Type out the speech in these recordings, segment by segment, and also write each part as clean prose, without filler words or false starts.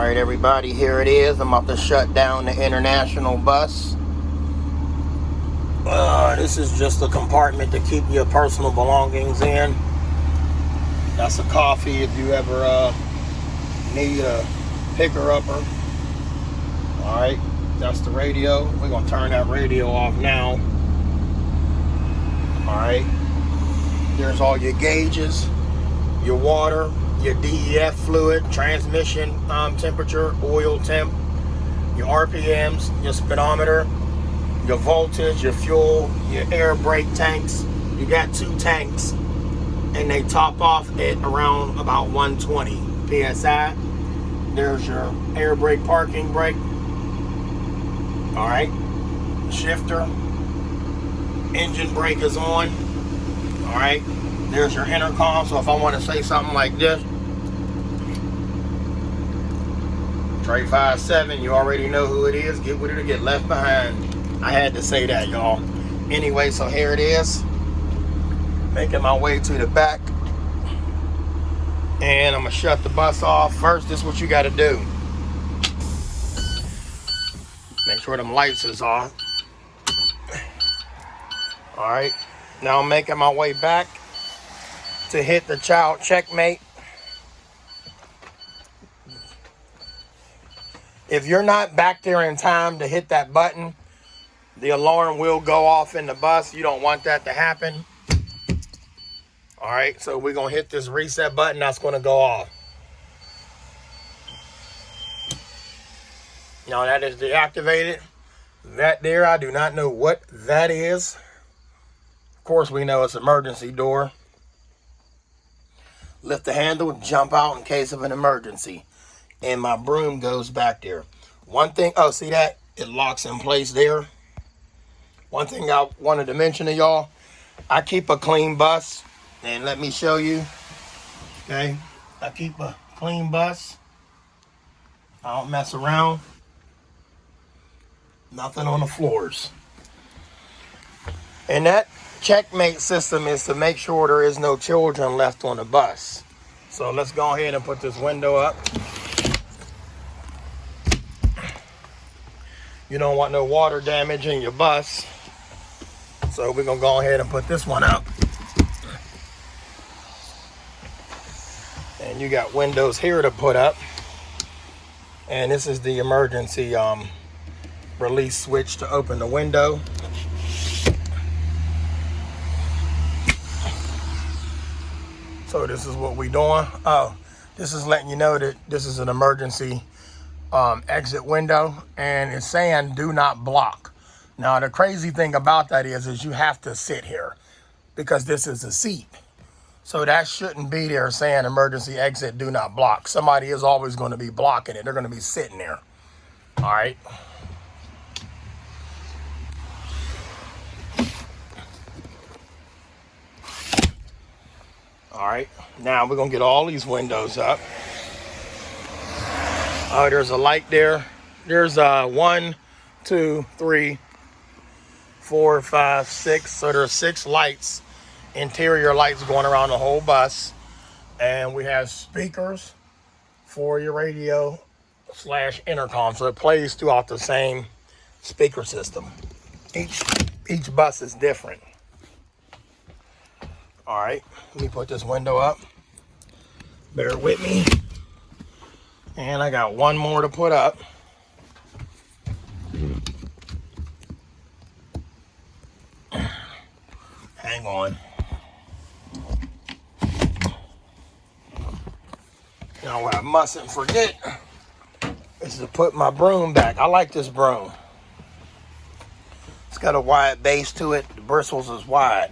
Alright everybody, here it is. I'm about to shut down the international bus. This is just a compartment to keep your personal belongings in. That's a coffee if you ever need a picker-upper. Alright, that's the radio. We're going to turn that radio off now. Alright, there's all your gauges, your water, your DEF fluid, transmission temperature, oil temp, your RPMs, your speedometer, your voltage, your fuel, your air brake tanks. You got 2 tanks, and they top off at around about 120 PSI. There's your air brake, parking brake. All right, shifter, engine brake is on. All right, there's your intercom. So if I want to say something like this, Trey 57, you already know who it is. Get with it or get left behind. I had to say that, y'all. Anyway, so here it is. Making my way to the back. And I'm going to shut the bus off. First, this is what you got to do. Make sure them lights is off. All right. Now I'm making my way back to hit the child checkmate. If you're not back there in time to hit that button, the alarm will go off in the bus. You don't want that to happen. All right, so we're going to hit this reset button. That's going to go off. Now that is deactivated. That there, I do not know what that is. Of course, we know it's emergency door. Lift the handle and jump out in case of an emergency. And my broom goes back there. One thing, oh, see that? It locks in place there. One thing I wanted to mention to y'all, I keep a clean bus. And let me show you. Okay, I keep a clean bus. I don't mess around. Nothing on the floors. And that checkmate system is to make sure there is no children left on the bus. So let's go ahead and put this window up. You don't want no water damage in your bus. So we're gonna go ahead and put this one up. And you got windows here to put up. And this is the emergency release switch to open the window. So this is what we're doing. Oh, this is letting you know that this is an emergency exit window, and it's saying do not block. Now the crazy thing about that is you have to sit here because this is a seat. So that shouldn't be there saying emergency exit, do not block. Somebody is always going to be blocking it. They're going to be sitting there. All right. All right. Now we're going to get all these windows up. Oh, there's a light there. There's 1, 2, 3, 4, 5, 6. So there's 6 lights. Interior lights going around the whole bus, and we have speakers for your radio / intercom, so it plays throughout the same speaker system. Each bus is different. All right, let me put this window up. Bear with me. And I got one more to put up. Hang on. Now what I mustn't forget is to put my broom back. I like this broom. It's got a wide base to it. The bristles is wide.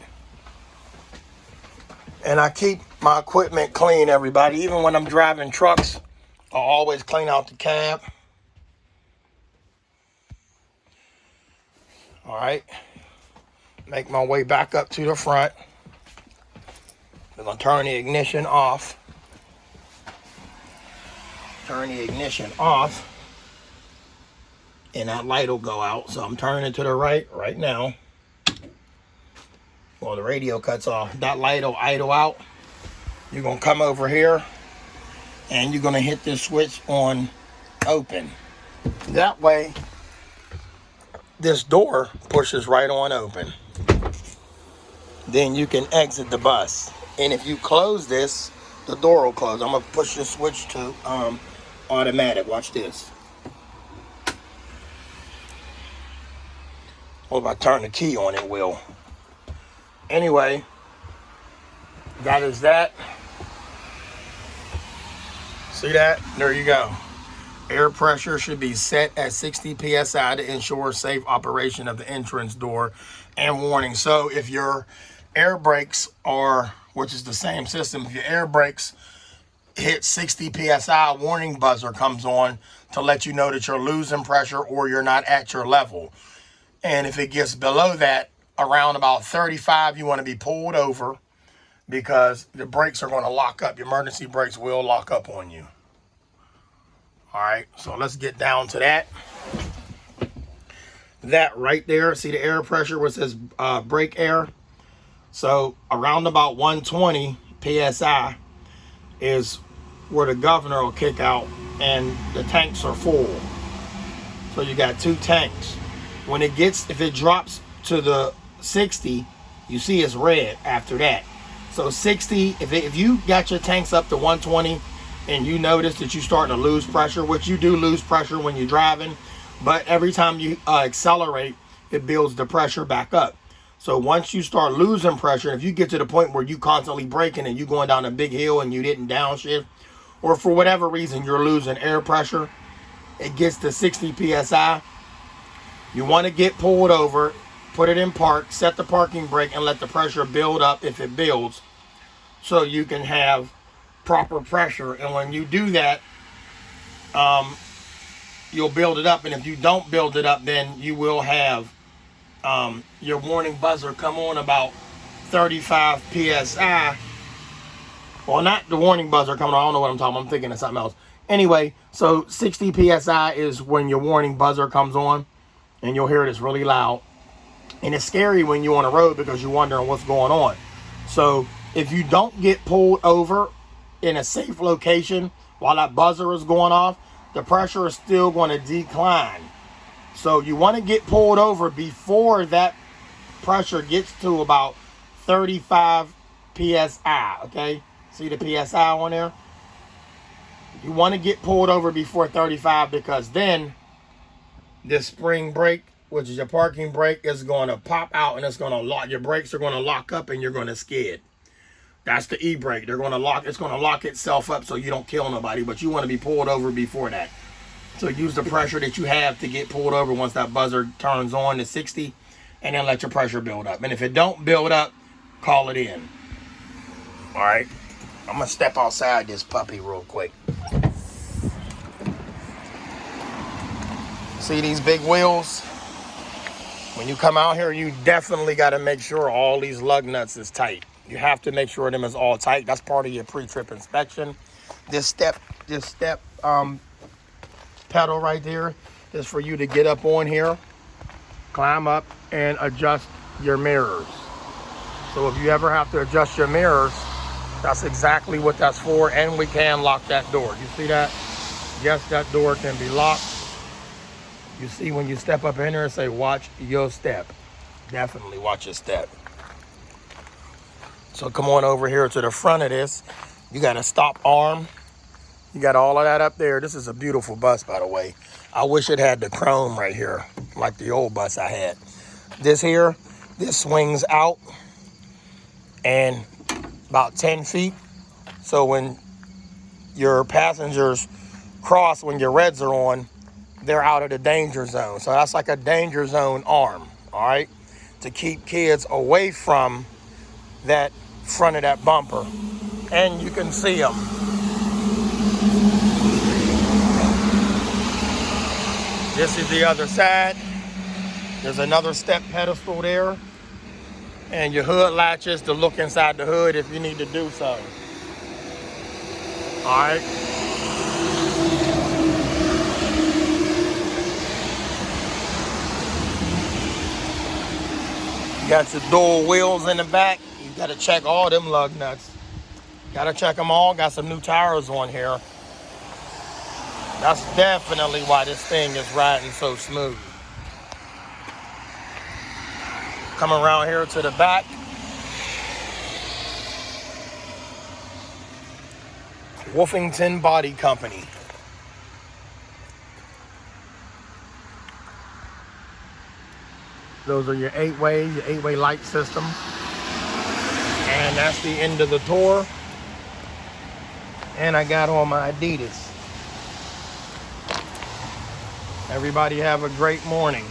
And I keep my equipment clean, everybody. Even when I'm driving trucks, I always clean out the cab. All right. Make my way back up to the front. I'm going to turn the ignition off. Turn the ignition off. And that light will go out. So I'm turning to the right now. Well, the radio cuts off. That light will idle out. You're going to come over here. And you're going to hit this switch on open. That way, this door pushes right on open. Then you can exit the bus. And if you close this, the door will close. I'm gonna push the switch to automatic. Watch this. Well, if I turn the key on, it will. Anyway, that is that. See that? There you go. Air pressure should be set at 60 psi to ensure safe operation of the entrance door and warning. So if your air brakes are, which is the same system, if your air brakes hit 60 psi, a warning buzzer comes on to let you know that you're losing pressure or you're not at your level. And if it gets below that, around about 35, you want to be pulled over because the brakes are going to lock up. Your emergency brakes will lock up on you. All right, so let's get down to that. That right there, see the air pressure where it says brake air? So around about 120 psi is where the governor will kick out and the tanks are full. So you got 2 tanks. When it gets, if it drops to the 60, you see it's red after that. So 60, if you got your tanks up to 120 and you notice that you're starting to lose pressure, which you do lose pressure when you're driving, but every time you accelerate, it builds the pressure back up. So once you start losing pressure, if you get to the point where you constantly braking and you going down a big hill and you didn't downshift, or for whatever reason you're losing air pressure, it gets to 60 psi, you want to get pulled over, put it in park, set the parking brake, and let the pressure build up if it builds, so you can have proper pressure. And when you do that, you'll build it up. And if you don't build it up, then you will have your warning buzzer come on about 35 psi. Well, not the warning buzzer coming on. I don't know what I'm talking about. I'm thinking of something else. Anyway, so 60 psi is when your warning buzzer comes on, and you'll hear it. It's really loud. And it's scary when you're on the road because you're wondering what's going on. So if you don't get pulled over in a safe location while that buzzer is going off, the pressure is still going to decline. So you want to get pulled over before that pressure gets to about 35 psi, okay? See the psi on there? You want to get pulled over before 35, because then this spring brake, which is your parking brake, is going to pop out and it's going to lock. Your brakes are going to lock up and you're going to skid. That's the e-brake. They're going to lock. It's going to lock itself up so you don't kill nobody, but you want to be pulled over before that. So use the pressure that you have to get pulled over once that buzzer turns on to 60, and then let your pressure build up. And if it don't build up, call it in. All right. I'm going to step outside this puppy real quick. See these big wheels? When you come out here, you definitely got to make sure all these lug nuts is tight. You have to make sure them is all tight. That's part of your pre-trip inspection. This step pedal right there is for you to get up on here, climb up, and adjust your mirrors. So if you ever have to adjust your mirrors, that's exactly what that's for. And we can lock that door. You see that? Yes, that door can be locked. You see when you step up in there and say, watch your step. Definitely watch your step. So come on over here to the front of this. You got a stop arm. You got all of that up there. This is a beautiful bus, by the way. I wish it had the chrome right here, like the old bus I had. This here, this swings out and about 10 feet. So when your passengers cross, when your reds are on, they're out of the danger zone. So that's like a danger zone arm, all right, to keep kids away from that front of that bumper. And you can see them. This is the other side. There's another step pedestal there. And your hood latches to look inside the hood if you need to do so. All right. You got your dual wheels in the back. You got to check all them lug nuts. Got to check them all. Got some new tires on here. That's definitely why this thing is riding so smooth. Come around here to the back. Wolfington Body Company. Those are your 8-ways, your 8-way light system. And that's the end of the tour. And I got on my Adidas. Everybody have a great morning.